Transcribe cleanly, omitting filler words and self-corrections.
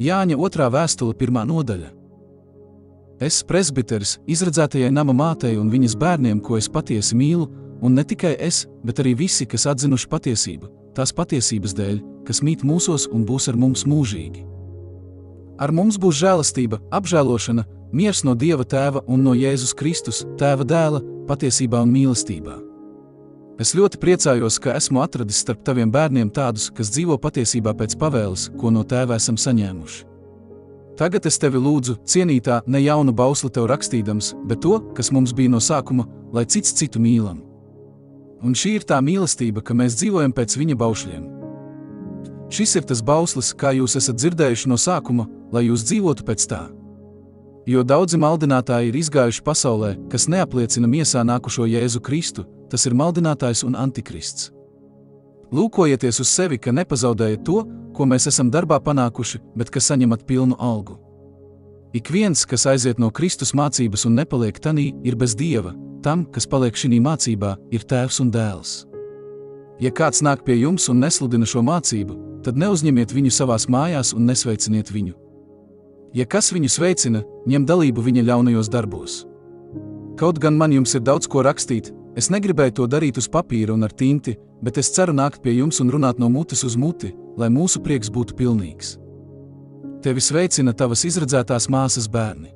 Jāņa 2. vēstule 1. nodaļa. Es, presbiteris, izredzētajai nama mātei un viņas bērniem, ko es patiesi mīlu, un ne tikai es, bet arī visi, kas atzinuši patiesību, tās patiesības dēļ, kas mīt mūsos un būs ar mums mūžīgi. Ar mums būs žēlastība, apžēlošana, miers no Dieva Tēva un no Jēzus Kristus, Tēva dēla, patiesībā un mīlestībā. Es ļoti priecājos, ka esmu atradis starp taviem bērniem tādus, kas dzīvo patiesībā pēc pavēles, ko no Tēva esam saņēmuši. Tagad es tevi lūdzu, cienītā, ne jaunu bausli tev rakstīdams, bet to, kas mums bija no sākuma, lai cits citu mīlam. Un šī ir tā mīlestība, ka mēs dzīvojam pēc viņa baušļiem. Šis ir tas bauslis, kā jūs esat dzirdējuši no sākuma, lai jūs dzīvotu pēc tā. Jo daudzi maldinātāji ir izgājuši pasaulē, kas neapliecina miesā nākušo Jēzu Kristu, tas ir maldinātājs un antikrists. Lūkojieties uz sevi, ka nepazaudējat to, ko mēs esam darbā panākuši, bet ka saņemat pilnu algu. Ik viens, kas aiziet no Kristus mācības un nepaliek tanī, ir bez Dieva, tam, kas paliek šinī mācībā, ir Tēvs un Dēls. Ja kāds nāk pie jums un nesludina šo mācību, tad neuzņemiet viņu savās mājās un nesveiciniet viņu. Ja kas viņu sveicina, ņem dalību viņa ļaunajos darbos. Kaut gan man jums ir daudz ko rakstīt, es negribēju to darīt uz papīra un ar tinti, bet es ceru nākt pie jums un runāt no mutes uz muti, lai mūsu prieks būtu pilnīgs. Tevi sveicina tavas izredzētās māsas bērni.